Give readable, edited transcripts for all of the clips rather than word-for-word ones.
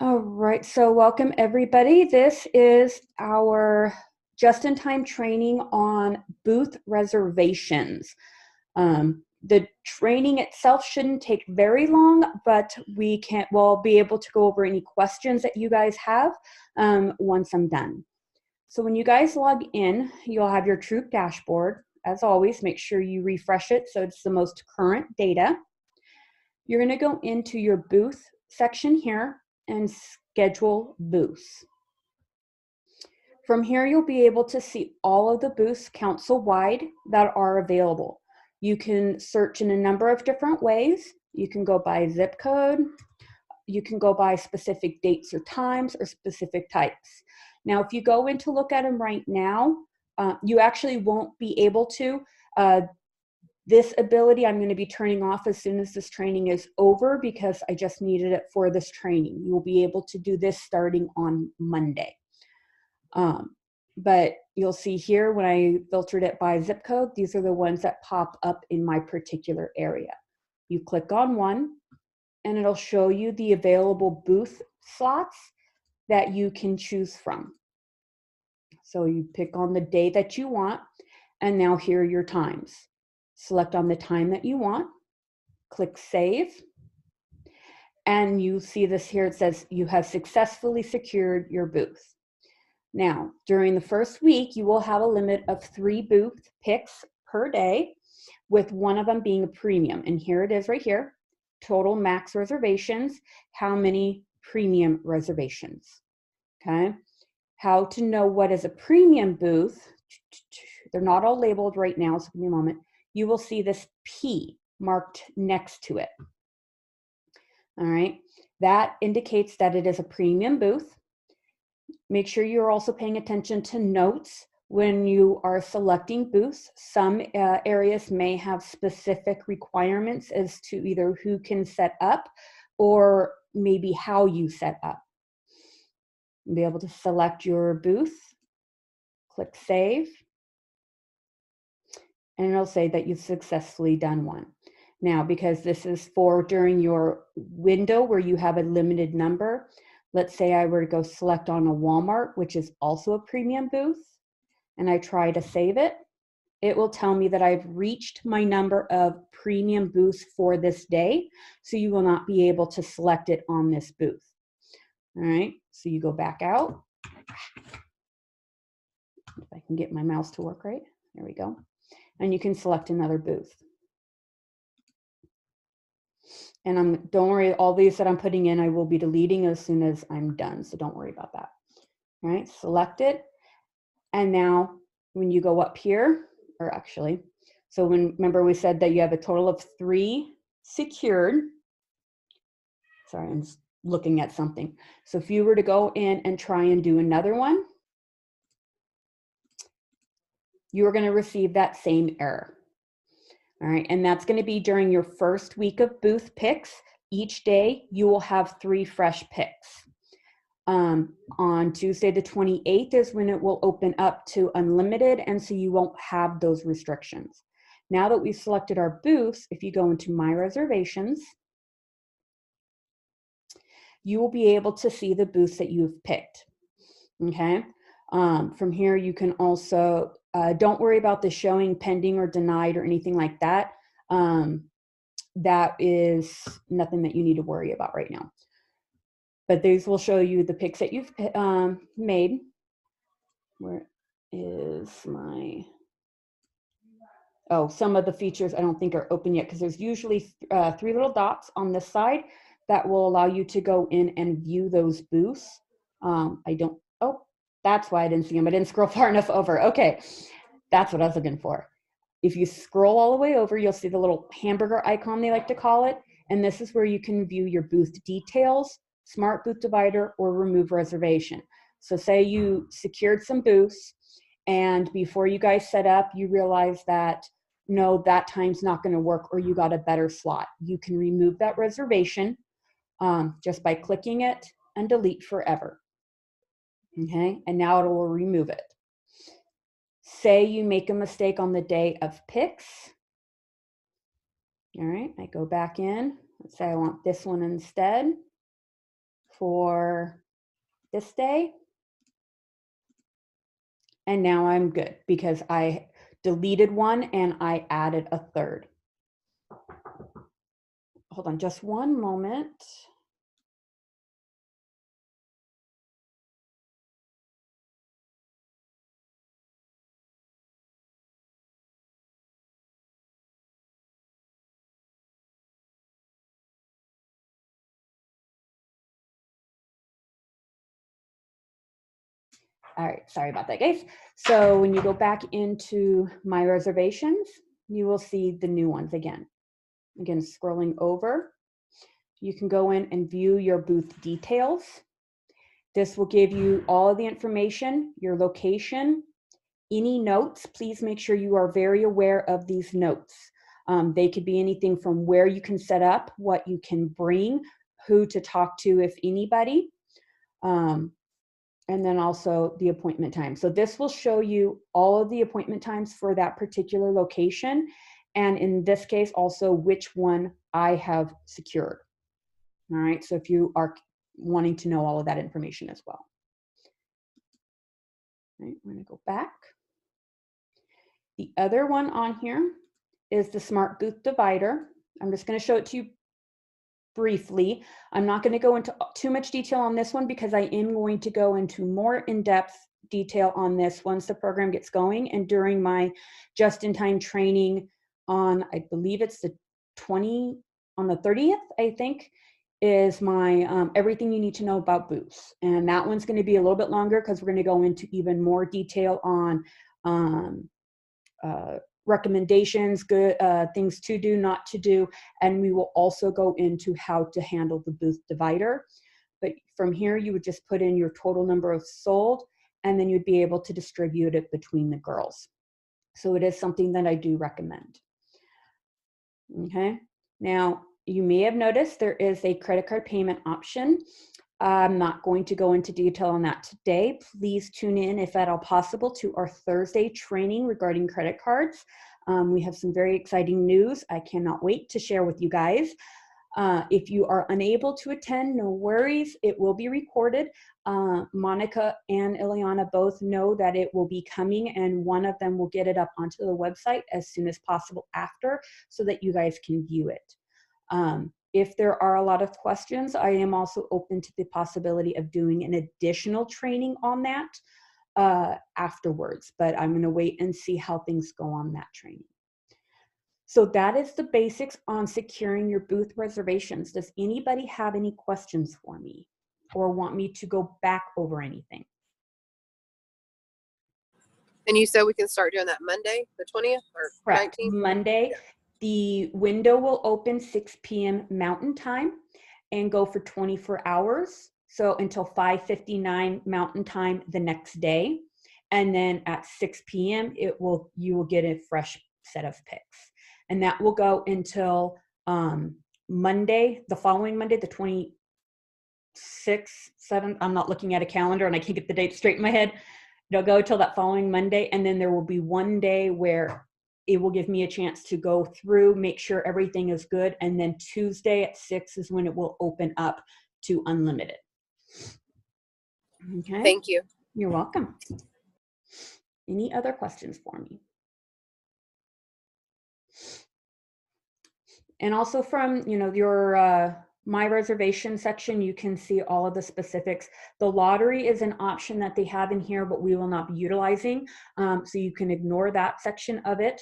All right, so welcome everybody. This is our just-in-time training on booth reservations. The training itself shouldn't take very long, but we'll be able to go over any questions that you guys have once I'm done. So when you guys log in, you'll have your Troop dashboard. As always, make sure you refresh it so it's the most current data. You're going to go into your booth section here and schedule booths. From here, you'll be able to see all of the booths council-wide that are available. You can search in a number of different ways. You can go by zip code. You can go by specific dates or times or specific types. Now, if you go in to look at them right now, you actually won't be able to. This ability I'm going to be turning off as soon as this training is over because I just needed it for this training. You will be able to do this starting on Monday. But you'll see here when I filtered it by zip code, these are the ones that pop up in my particular area. You click on one and it'll show you the available booth slots that you can choose from. So you pick on the day that you want, and now here are your times. Select on the time that you want, click save, and you see this here, it says you have successfully secured your booth. Now, during the first week, you will have a limit of 3 booth picks per day, with one of them being a premium. And here it is right here, total max reservations, how many premium reservations, okay? How to know what is a premium booth, they're not all labeled right now, so give me a moment. You will see this P marked next to it. All right, that indicates that it is a premium booth. Make sure you're also paying attention to notes when you are selecting booths. Some areas may have specific requirements as to either who can set up or maybe how you set up. You'll be able to select your booth, click save, and it'll say that you've successfully done one. Now, because this is for during your window where you have a limited number, let's say I were to go select on a Walmart, which is also a premium booth, and I try to save it, it will tell me that I've reached my number of premium booths for this day, so you will not be able to select it on this booth. All right, so you go back out. If I can get my mouse to work right, there we go. And you can select another booth. And don't worry, all these that I'm putting in, I will be deleting as soon as I'm done, so don't worry about that. All right, select it. And now when you go up here, or actually, so remember we said that you have a total of 3 secured. Sorry, I'm just looking at something. So if you were to go in and try and do another one, you are going to receive that same error. All right, and that's going to be during your first week of booth picks. Each day you will have 3 fresh picks. On Tuesday the 28th is when it will open up to unlimited, and so you won't have those restrictions. Now that we've selected our booths, if you go into my reservations, you will be able to see the booths that you've picked. Okay, from here you can also, don't worry about the showing pending or denied or anything like that. That is nothing that you need to worry about right now. But these will show you the picks that you've made. Where is my, oh, some of the features I don't think are open yet because there's usually 3 little dots on this side that will allow you to go in and view those booths. Oh, that's why I didn't see them. I didn't scroll far enough over. Okay, that's what I was looking for. If you scroll all the way over, you'll see the little hamburger icon, they like to call it. And this is where you can view your booth details, smart booth divider, or remove reservation. So say you secured some booths and before you guys set up, you realize that, no, that time's not going to work or you got a better slot. You can remove that reservation just by clicking it and delete forever. Okay, and now it will remove it. Say you make a mistake on the day of picks. All right, I go back in. Let's say I want this one instead. for this day. And now I'm good because I deleted one and I added a third. Hold on just one moment. All right, sorry about that, guys. So when you go back into my reservations, you will see the new ones again. Again, scrolling over, you can go in and view your booth details. This will give you all the information, your location, any notes. Please make sure you are very aware of these notes. They could be anything from where you can set up, what you can bring, who to talk to, if anybody. And then also the appointment time. So this will show you all of the appointment times for that particular location. And in this case, also which one I have secured. All right, so if you are wanting to know all of that information as well. All right, we're gonna go back. The other one on here is the Smart Booth Divider. I'm just gonna show it to you briefly. I'm not going to go into too much detail on this one because I am going to go into more in-depth detail on this once the program gets going and during my just-in-time training on, I believe it's the 30th, I think, is my everything you need to know about booths. And that one's going to be a little bit longer because we're going to go into even more detail on recommendations, good things to do, not to do, and we will also go into how to handle the booth divider. But from here, you would just put in your total number of sold, and then you'd be able to distribute it between the girls. So it is something that I do recommend. Okay, now you may have noticed there is a credit card payment option. I'm not going to go into detail on that today. Please tune in, if at all possible, to our Thursday training regarding credit cards. We have some very exciting news. I cannot wait to share with you guys. If you are unable to attend, no worries. It will be recorded. Monica and Ileana both know that it will be coming, and one of them will get it up onto the website as soon as possible after so that you guys can view it. If there are a lot of questions, I am also open to the possibility of doing an additional training on that afterwards, but I'm going to wait and see how things go on that training. So that is the basics on securing your booth reservations. Does anybody have any questions for me or want me to go back over anything? And you said we can start doing that Monday, the 20th or Correct. 19th? Monday. Yeah. The window will open 6 p.m. Mountain Time and go for 24 hours. So until 5:59 Mountain Time the next day. And then at 6 p.m. you will get a fresh set of picks. And that will go until Monday, the following Monday, the 26th, 7th. I'm not looking at a calendar and I can't get the date straight in my head. It'll go till that following Monday. And then there will be one day where it will give me a chance to go through, make sure everything is good. And then Tuesday at 6 is when it will open up to unlimited. Okay. Thank you. You're welcome. Any other questions for me? And also from, your my reservation section, you can see all of the specifics. The lottery is an option that they have in here, but we will not be utilizing. So you can ignore that section of it.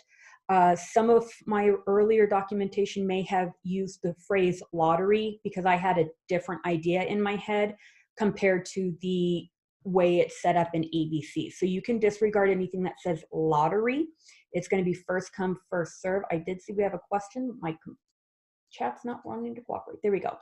Some of my earlier documentation may have used the phrase lottery because I had a different idea in my head compared to the way it's set up in ABC. So you can disregard anything that says lottery. It's going to be first come, first serve. I did see we have a question. My chat's not wanting to cooperate. There we go.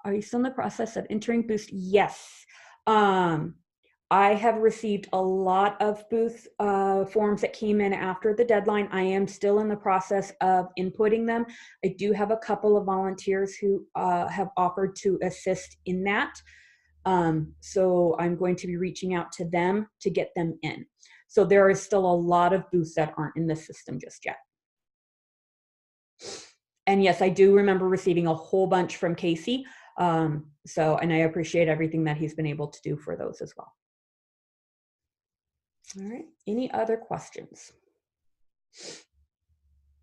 Are you still in the process of entering Boost? Yes. I have received a lot of booth forms that came in after the deadline. I am still in the process of inputting them. I do have a couple of volunteers who have offered to assist in that. So I'm going to be reaching out to them to get them in. So there is still a lot of booths that aren't in the system just yet. And yes, I do remember receiving a whole bunch from Casey. So, and I appreciate everything that he's been able to do for those as well. All right, any other questions?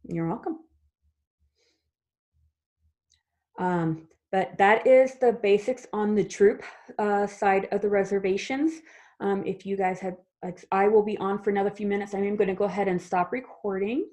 You're welcome. But that is the basics on the troop side of the reservations. If you guys have, I will be on for another few minutes. I am going to go ahead and stop recording.